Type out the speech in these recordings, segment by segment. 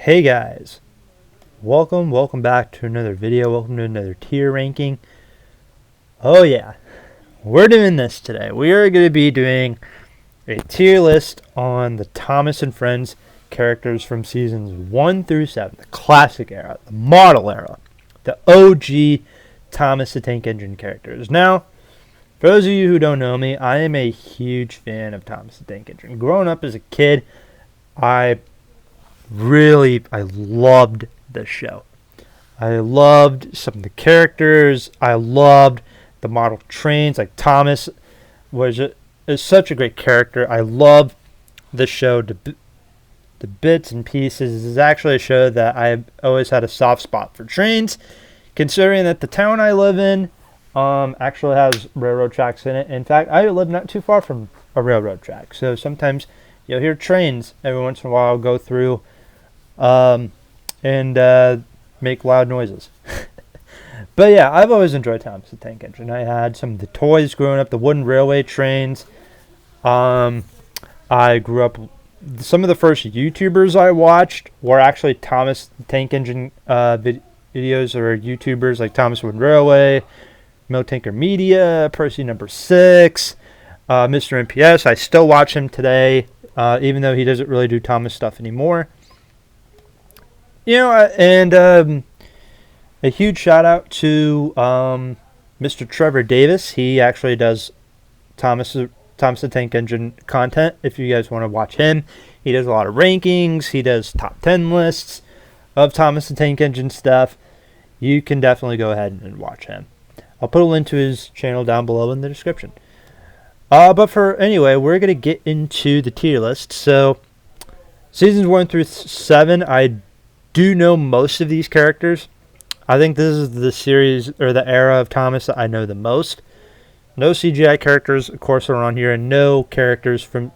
Hey guys, welcome back to another video. Welcome to another tier ranking. Oh yeah, we're doing this today. We are going to be doing a tier list on the Thomas and Friends characters from seasons 1 through 7, the classic era, the model era, the OG Thomas the Tank Engine characters. Now, for those of you who don't know me, I am a huge fan of Thomas the Tank Engine. Growing up as a kid, I loved this show. I loved some of the characters. I loved the model trains. Like Thomas is such a great character. I love this show. The bits and pieces. This is actually a show that I've always had a soft spot for trains, considering that the town I live in actually has railroad tracks in it. In fact, I live not too far from a railroad track, so sometimes you'll hear trains every once in a while go through and make loud noises. But yeah, I've always enjoyed Thomas the Tank Engine. I had some of the toys growing up, the wooden railway trains. I grew up, some of the first YouTubers I watched were actually Thomas the Tank Engine videos, or YouTubers like Thomas Wooden Railway, Mill Tanker Media, Percy Number 6, Mr. MPS. I still watch him today, even though he doesn't really do Thomas stuff anymore. And a huge shout out to Mr. Trevor Davis. He actually does Thomas the Tank Engine content. If you guys want to watch him, he does a lot of rankings. He does top 10 lists of Thomas the Tank Engine stuff. You can definitely go ahead and watch him. I'll put a link to his channel down below in the description. But anyway, we're going to get into the tier list. So, seasons 1 through 7, I do know most of these characters. I think this is the series, or the era of Thomas that I know the most. No CGI characters, of course, are on here, and no characters from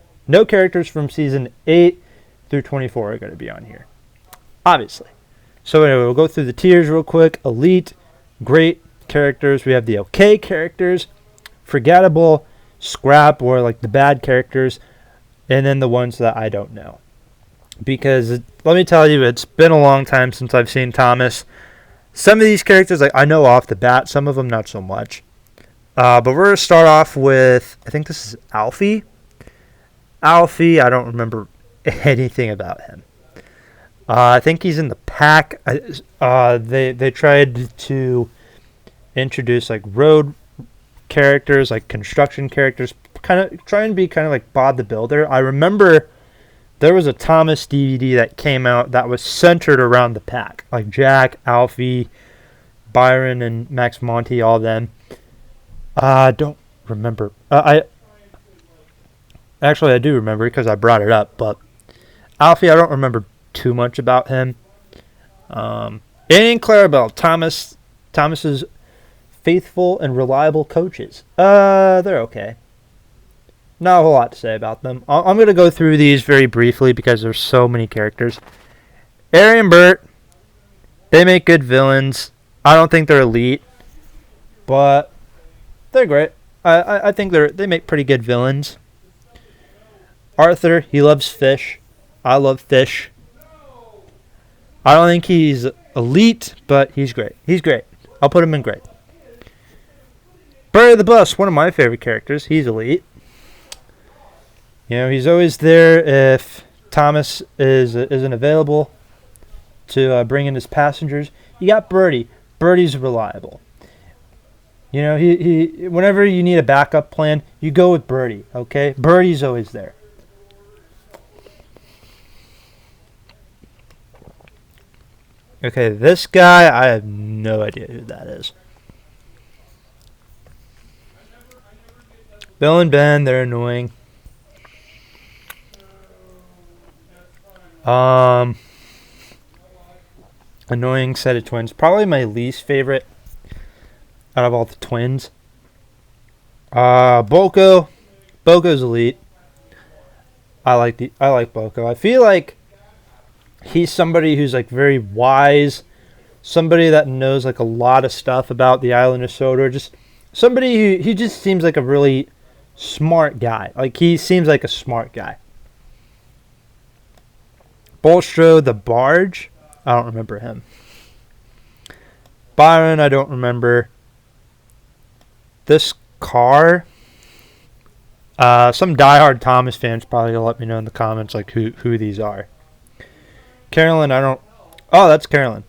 season 8 through 24 are going to be on here, obviously. So anyway, we'll go through the tiers real quick. Elite, great characters. We have the okay characters, forgettable, scrap, or like the bad characters, and then the ones that I don't know. Because let me tell you, it's been a long time since I've seen Thomas. Some of these characters, like I know off the bat, some of them not so much. But we're going to start off with, I think this is Alfie. Alfie, I don't remember anything about him. I think he's in the pack. They tried to introduce like road characters, like construction characters, kind of trying to be kind of like Bob the Builder. I remember there was a Thomas DVD that came out that was centered around the pack, like Jack, Alfie, Byron, and Max Monty, all of them. I don't remember. I do remember because I brought it up, but Alfie, I don't remember too much about him. And Clarabelle, Thomas's faithful and reliable coaches. They're okay. Not a whole lot to say about them. I'm going to go through these very briefly because there's so many characters. Ari and Bert, they make good villains. I don't think they're elite, but they're great. I think they make pretty good villains. Arthur, he loves fish. I love fish. I don't think he's elite, but he's great. He's great. I'll put him in great. Barry the Bus, one of my favorite characters. He's elite. You know, he's always there if Thomas isn't available to bring in his passengers. You got Bertie. Bertie's reliable. You know, he whenever you need a backup plan, you go with Bertie, okay? Bertie's always there. Okay, this guy, I have no idea who that is. Bill and Ben, they're annoying. Annoying set of twins. Probably my least favorite out of all the twins. Boko. Boko's elite. I like Boko. I feel like he's somebody who's like very wise, somebody that knows like a lot of stuff about the island of Sodor. Just somebody who he just seems like a really smart guy. Like he seems like a smart guy. Bolstro the Barge. I don't remember him. Byron, I don't remember. This car. Some diehard Thomas fans probably will let me know in the comments like who these are. Carolyn, I don't. Oh, that's Carolyn.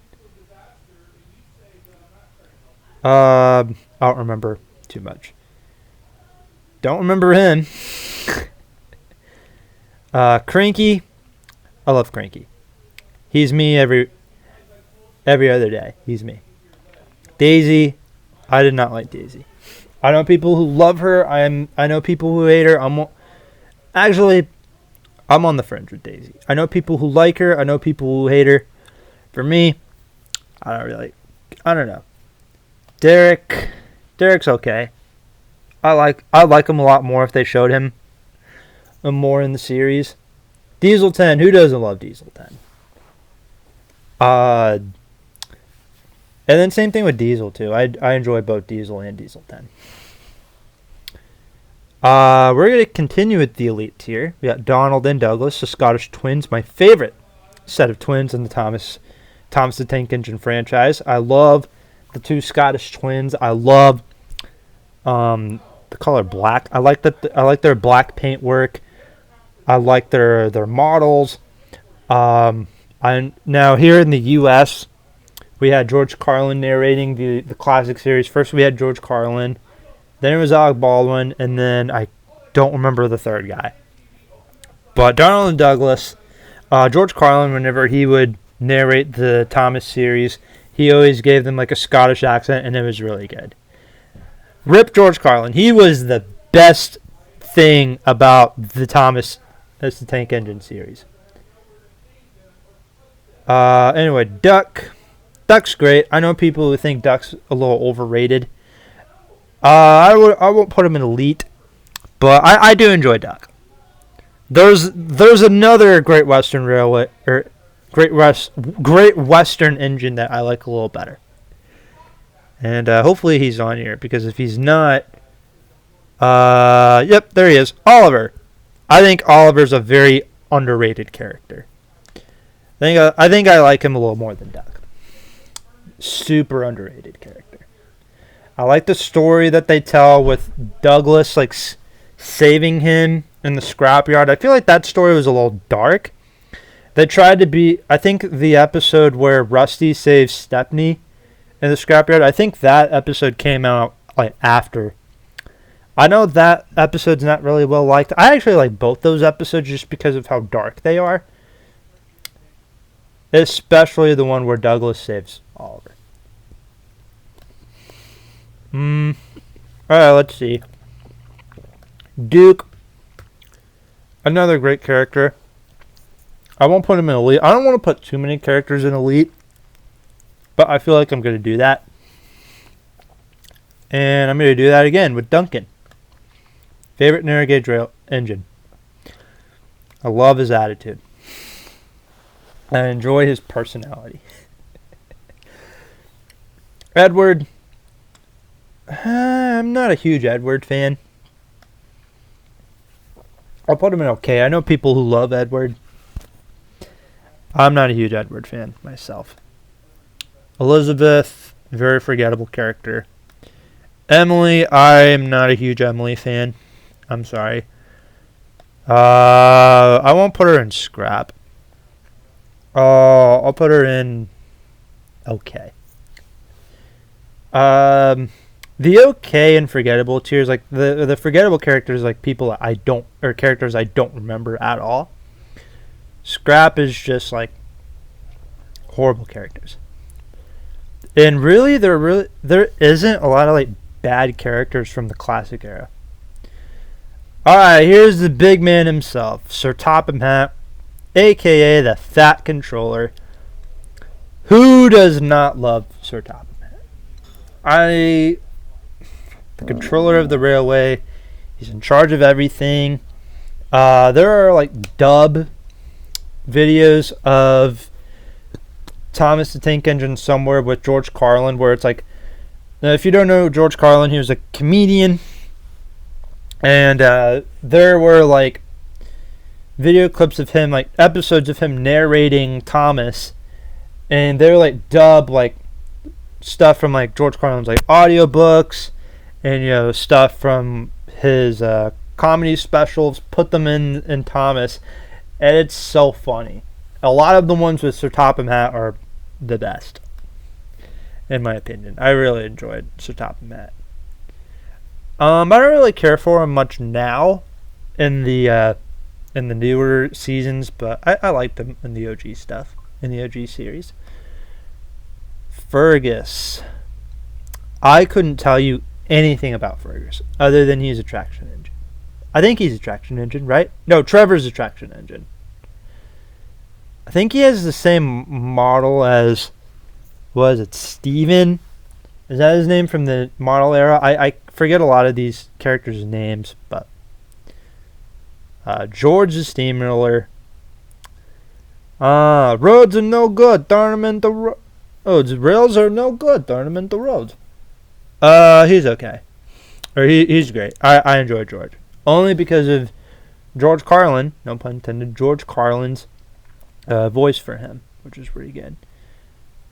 I don't remember too much. Don't remember him. Cranky. I love Cranky. He's me every other day. He's me. Daisy. I did not like Daisy. I know people who love her. I know people who hate her. I'm on the fringe with Daisy. I know people who like her. I know people who hate her. For me, I don't know. Derek's okay. I'd like him a lot more if they showed him more in the series. Diesel 10. Who doesn't love Diesel 10? And then same thing with Diesel too. I enjoy both Diesel and Diesel 10. We're going to continue with the elite tier. We got Donald and Douglas, the Scottish twins, my favorite set of twins in the Thomas the Tank Engine franchise. I love the two Scottish twins. I love the color black. I like their black paint work. I like their models. Now here in the U.S., we had George Carlin narrating the classic series. First we had George Carlin, then it was Alec Baldwin, and then I don't remember the third guy. But Donald and Douglas, George Carlin, whenever he would narrate the Thomas series, he always gave them like a Scottish accent, and it was really good. Rip George Carlin. He was the best thing about the Thomas as the Tank Engine series. Anyway, Duck's great. I know people who think Duck's a little overrated. I won't put him in elite, but I do enjoy Duck. There's another Great Western Railway or Great Western engine that I like a little better. And hopefully he's on here, because if he's not, yep, there he is, Oliver. I think Oliver's a very underrated character. I think I like him a little more than Duck. Super underrated character. I like the story that they tell with Douglas like saving him in the scrapyard. I feel like that story was a little dark. They tried to be, I think the episode where Rusty saves Stepney in the scrapyard, I think that episode came out like after. I know that episode's not really well liked. I actually like both those episodes just because of how dark they are. Especially the one where Douglas saves Oliver. Alright, let's see. Duke. Another great character. I won't put him in elite. I don't want to put too many characters in elite, but I feel like I'm going to do that. And I'm going to do that again with Duncan. Favorite narrow gauge rail engine. I love his attitude. I enjoy his personality. Edward. I'm not a huge Edward fan. I'll put him in okay. I know people who love Edward. I'm not a huge Edward fan myself. Elizabeth, very forgettable character. Emily, I am not a huge Emily fan. I'm sorry. I won't put her in scrap. I'll put her in okay. The okay and forgettable tiers, like the forgettable characters, like people that I don't, or characters I don't remember at all. Scrap is just like horrible characters. And really there isn't a lot of like bad characters from the classic era. Alright, here's the big man himself, Sir Topham Hatt, aka the Fat Controller. Who does not love Sir Topham Hatt? The controller of the railway. He's in charge of everything. There are like dub videos of Thomas the Tank Engine somewhere with George Carlin, where it's like, if you don't know George Carlin, he was a comedian, and there were like video clips of him, like episodes of him narrating Thomas, and they're like dub like stuff from like George Carlin's like audiobooks, and stuff from his comedy specials, put them in Thomas, and it's so funny. A lot of the ones with Sir Topham Hatt are the best, in my opinion. I really enjoyed Sir Topham Hatt. I don't really care for him much now in the newer seasons, but I like them in the OG stuff, in the OG series. Fergus. I couldn't tell you anything about Fergus other than he's a traction engine. I think he's a traction engine, right? No, Trevor's a traction engine. I think he has the same model as, was it Steven? Is that his name from the model era? I forget a lot of these characters' names, but George the Steamroller. Roads are no good, darn them into roads. Rails are no good, darn them into roads. He's okay. Or he's great. I enjoy George. Only because of George Carlin, no pun intended, George Carlin's voice for him, which is pretty good.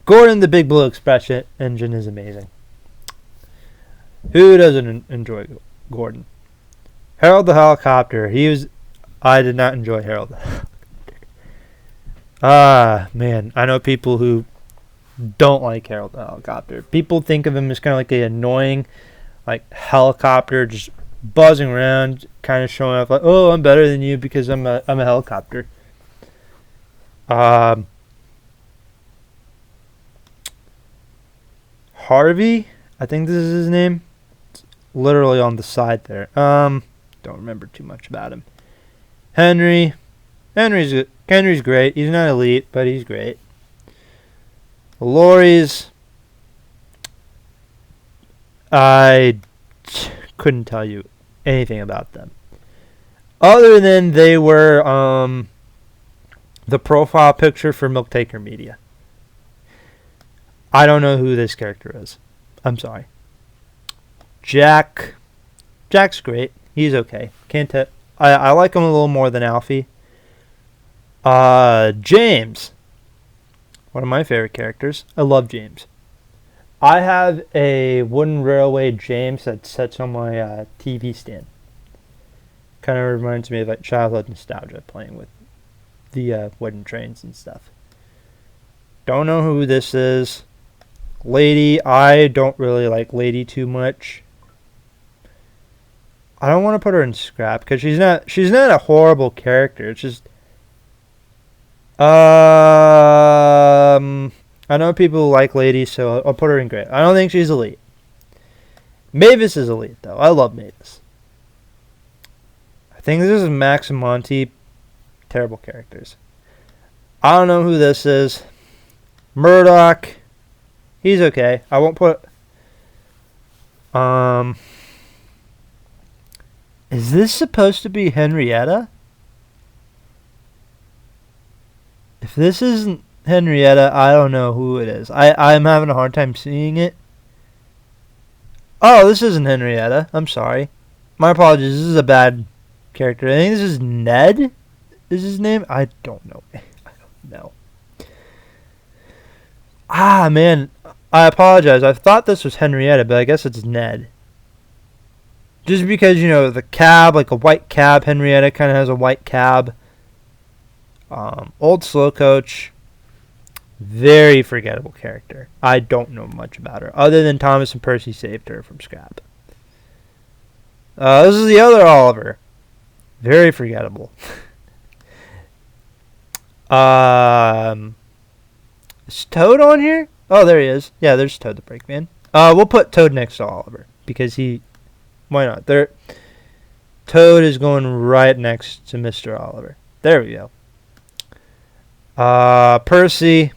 Gordon the Big Blue Express engine is amazing. Who doesn't enjoy Gordon? Harold the Helicopter. I did not enjoy Harold the Helicopter. Man, I know people who don't like Harold the Helicopter. People think of him as kind of like an annoying, like helicopter, just buzzing around, kind of showing off, like, oh, I'm better than you because I'm a helicopter. Harvey, I think this is his name. It's literally on the side there. Don't remember too much about him. Henry's great. He's not elite, but he's great. Lorries, I couldn't tell you anything about them, other than they were the profile picture for Milk Taker Media. I don't know who this character is. I'm sorry. Jack's great. He's okay. Can't tell. I like him a little more than Alfie. James, one of my favorite characters. I love James. I have a wooden railway James that sits on my TV stand. Kind of reminds me of like childhood nostalgia, playing with the wooden trains and stuff. Don't know who this is. Lady, I don't really like Lady too much. I don't want to put her in scrap because she's not a horrible character. It's just I know people like Lady, so I'll put her in gray. I don't think she's elite. Mavis is elite though. I love Mavis. I think this is Max and Monty. Terrible characters. I don't know who this is. Murdoch. He's okay. I won't put... Is this supposed to be Henrietta? If this isn't Henrietta, I don't know who it is. I'm having a hard time seeing it. Oh, this isn't Henrietta. I'm sorry. My apologies. This is a bad character. I think this is Ned. Is his name? I don't know. I don't know. Man. I apologize. I thought this was Henrietta, but I guess it's Ned. Just because, the cab, like a white cab, Henrietta kind of has a white cab. Old slow coach. Very forgettable character. I don't know much about her, other than Thomas and Percy saved her from scrap. This is the other Oliver. Very forgettable. Is Toad on here? Oh, there he is. Yeah, there's Toad the Brakeman. We'll put Toad next to Oliver because why not? Toad is going right next to Mr. Oliver. There we go. Percy.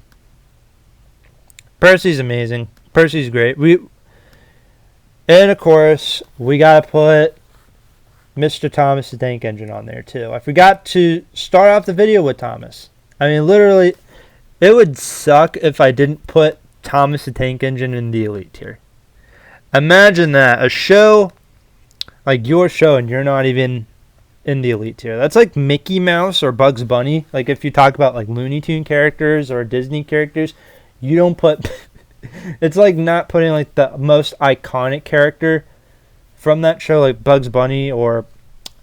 Percy's amazing. Percy's great. And of course, we gotta put Mr. Thomas the Tank Engine on there too. I forgot to start off the video with Thomas. I mean, literally, it would suck if I didn't put Thomas the Tank Engine in the elite tier. Imagine that. A show like your show and you're not even in the elite tier. That's like Mickey Mouse or Bugs Bunny. Like if you talk about like Looney Tune characters or Disney characters, you don't put. It's like not putting like the most iconic character from that show, like Bugs Bunny or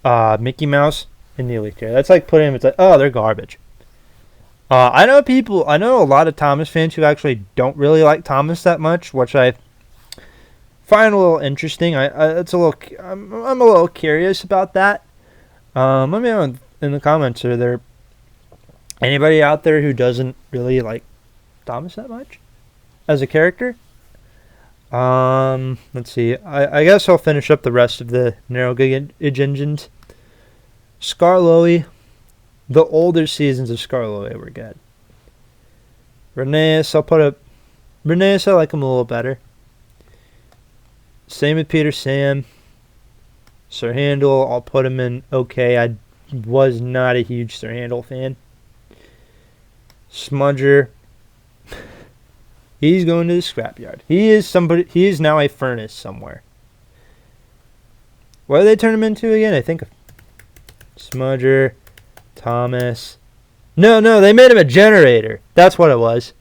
Mickey Mouse, in the elite tier. That's like putting them. It's like, oh, they're garbage. I know a lot of Thomas fans who actually don't really like Thomas that much, which I find a little interesting. It's a little. I'm a little curious about that. Let me know in the comments. Are there anybody out there who doesn't really like Thomas that much as a character? Let's see. I guess I'll finish up the rest of the narrow gauge engines. Skarloey. The older seasons of Skarloey were good. Rheneas, I like him a little better. Same with Peter Sam. Sir Handel, I'll put him in okay. I was not a huge Sir Handel fan. Smudger. He's going to the scrapyard. He is now a furnace somewhere. What did they turn him into again? I think Smudger, Thomas. No, they made him a generator. That's what it was.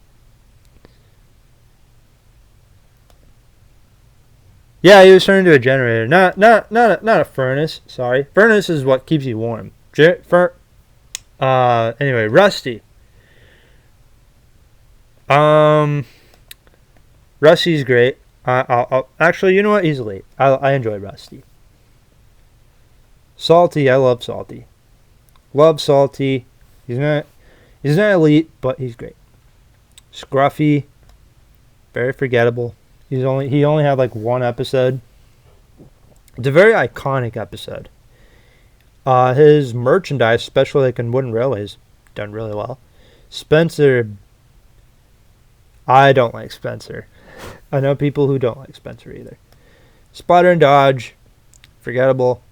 Yeah, he was turned into a generator. Not a furnace. Sorry, furnace is what keeps you warm. Anyway, Rusty. Rusty's great. I'll actually, you know what? He's elite. I enjoy Rusty. Salty, I love Salty. Love Salty. He's not elite, but he's great. Scruffy, very forgettable. He only had like one episode. It's a very iconic episode. His merchandise, especially like in Wooden Railways, done really well. Spencer, I don't like Spencer. I know people who don't like Spencer either. Spider and Dodge, forgettable.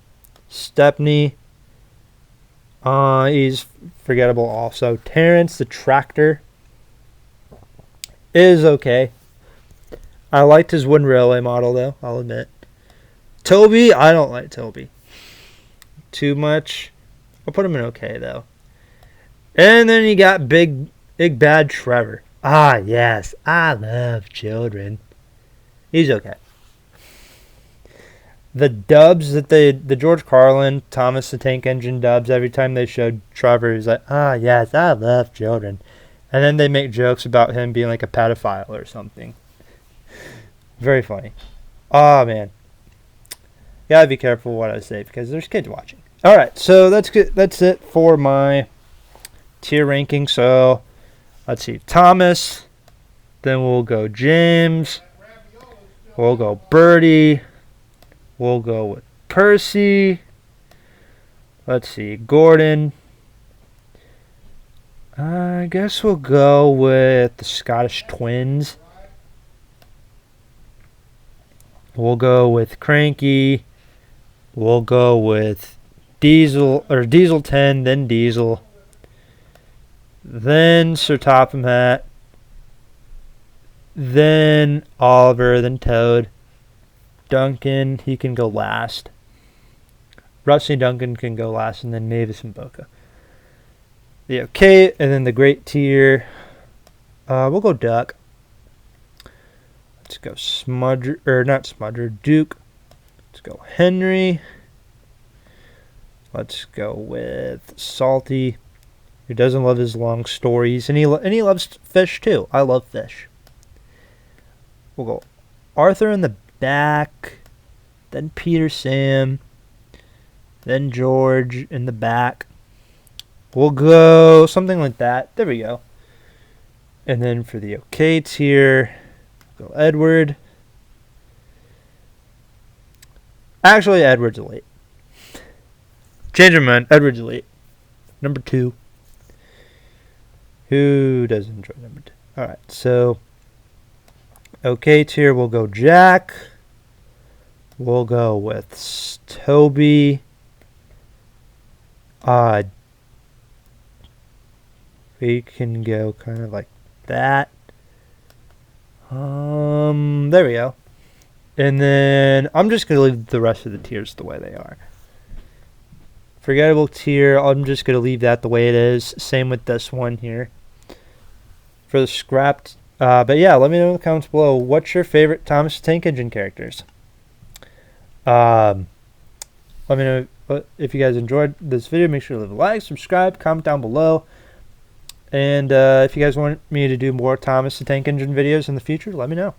Stepney, he's forgettable also. Terrence the Tractor is okay. I liked his Wooden Railway model though, I'll admit. Toby, I don't like Toby too much. I'll put him in okay though. And then you got Big Bad Trevor. Ah, yes, I love children. He's okay. The dubs that the George Carlin, Thomas the Tank Engine dubs, every time they showed Trevor, he's like, ah, yes, I love children. And then they make jokes about him being like a pedophile or something. Very funny. Oh, man. Gotta be careful what I say because there's kids watching. Alright, so that's good. That's it for my tier ranking. So, let's see. Thomas. Then we'll go James. We'll go Birdie. We'll go with Percy. Let's see. Gordon. I guess we'll go with the Scottish Twins. We'll go with Cranky. We'll go with Diesel 10, then Diesel. Then Sir Topham Hatt. Then Oliver, then Toad. Duncan, he can go last. Rusty Duncan can go last, and then Mavis and Boca. The okay, and then the great tier. We'll go Duck. Let's go Smudger, or not Smudger, Duke. Let's go Henry. Let's go with Salty, who doesn't love his long stories, and he loves fish too. I love fish. We'll go Arthur in the back, then Peter Sam, then George in the back. We'll go something like that. There we go. And then for the okay tier, go Edward. Actually, Edward's elite. Change your mind. Edward's elite. Number 2. Who doesn't enjoy number 2? Alright, so okay tier, we'll go Jack. We'll go with Toby. We can go kind of like that. There we go. And then I'm just going to leave the rest of the tiers the way they are. Forgettable tier, I'm just going to leave that the way it is. Same with this one here. For the scrapped, but yeah, let me know in the comments below. What's your favorite Thomas the Tank Engine characters? Let me know if you guys enjoyed this video. Make sure to leave a like, subscribe, comment down below. And if you guys want me to do more Thomas the Tank Engine videos in the future, let me know.